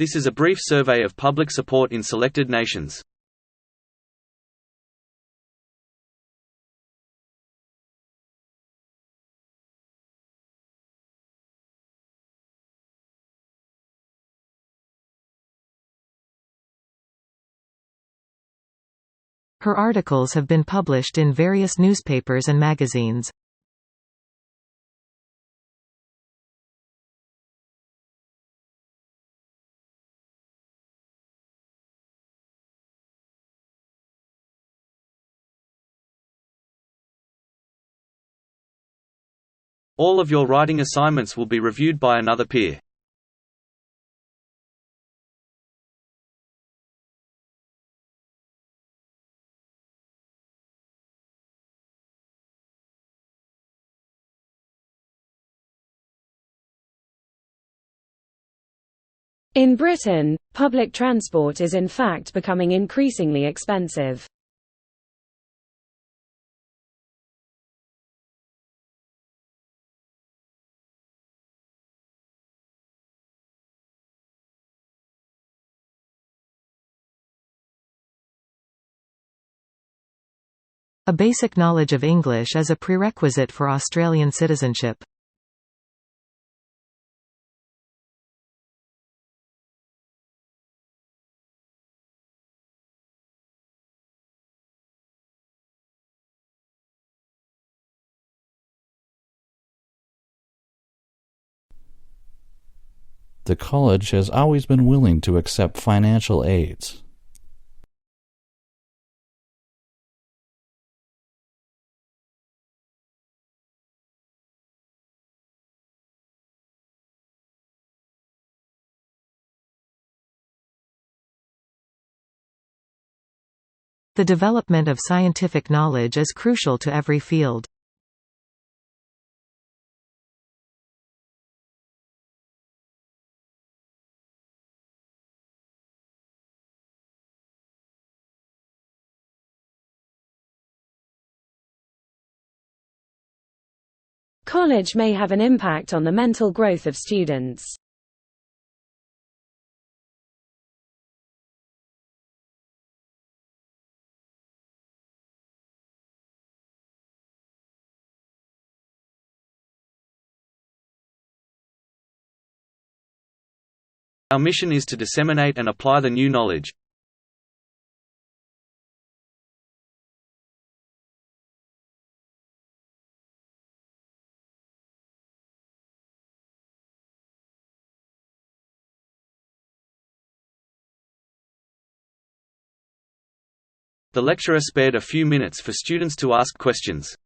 This is a brief survey of public support in selected nations. Her articles have been published in various newspapers and magazines. All of your writing assignments will be reviewed by another peer. In Britain, public transport is in fact becoming increasingly expensive. A basic knowledge of English is a prerequisite for Australian citizenship. The college has always been willing to accept financial aids. The development of scientific knowledge is crucial to every field. College may have an impact on the mental growth of students. Our mission is to disseminate and apply the new knowledge. The lecturer spared a few minutes for students to ask questions.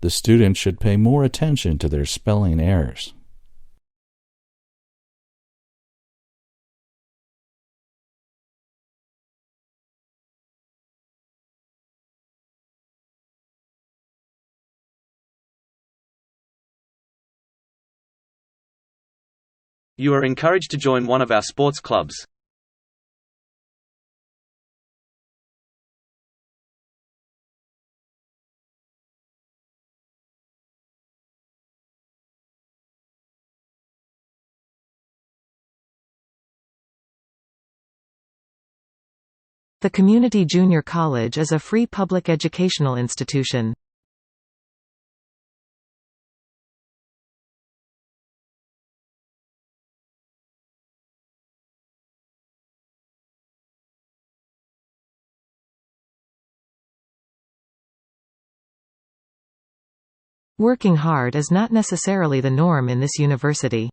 The students should pay more attention to their spelling errors. You are encouraged to join one of our sports clubs. The Community Junior College is a free public educational institution. Working hard is not necessarily the norm in this university.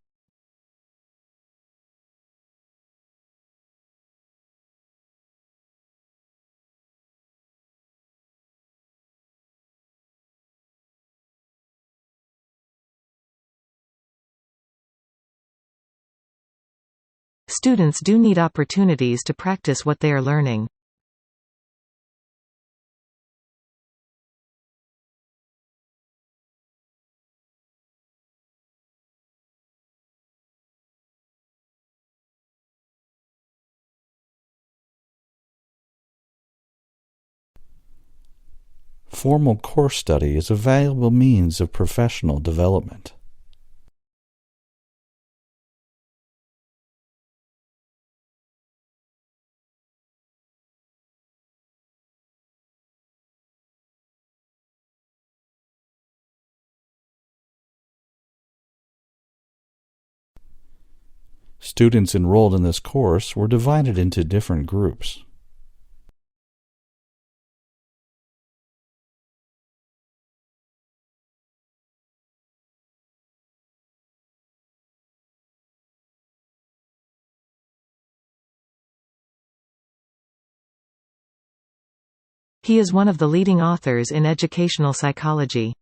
Students do need opportunities to practice what they are learning. Formal course study is a valuable means of professional development. Students enrolled in this course were divided into different groups. He is one of the leading authors in educational psychology.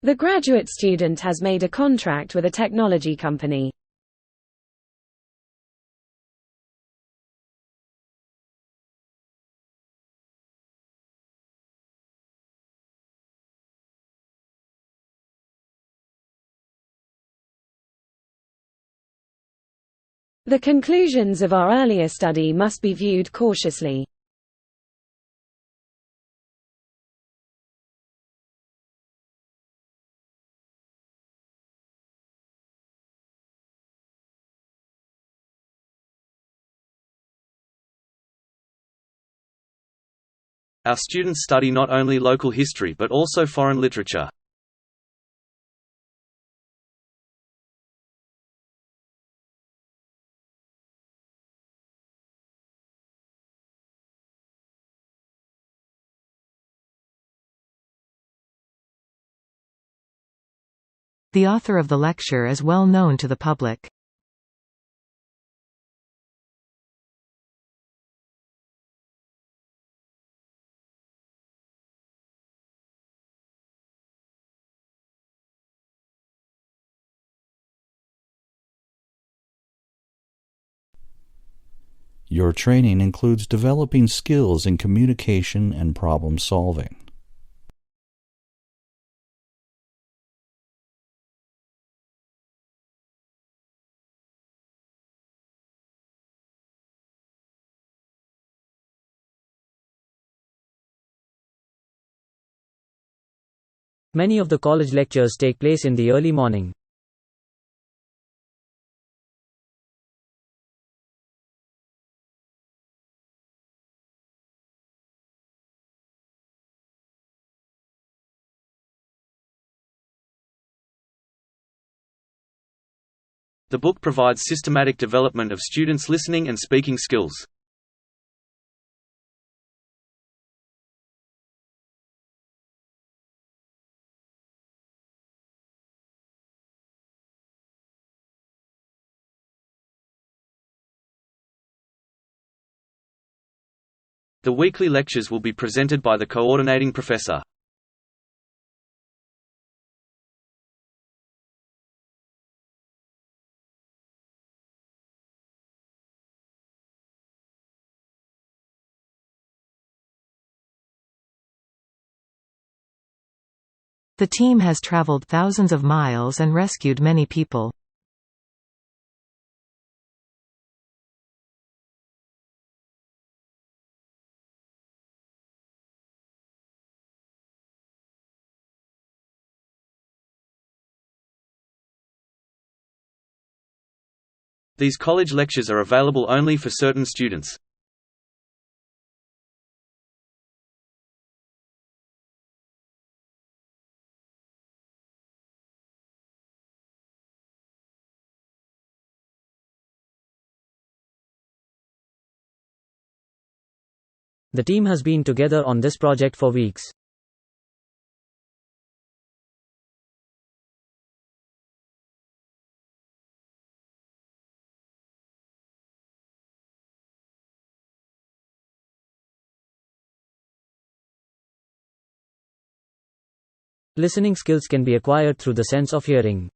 The graduate student has made a contract with a technology company. The conclusions of our earlier study must be viewed cautiously. Our students study not only local history but also foreign literature. The author of the lecture is well known to the public. Your training includes developing skills in communication and problem solving. Many of the college lectures take place in the early morning. The book provides systematic development of students' listening and speaking skills. The weekly lectures will be presented by the coordinating professor. The team has traveled thousands of miles and rescued many people. These college lectures are available only for certain students. The team has been together on this project for weeks. Listening skills can be acquired through the sense of hearing.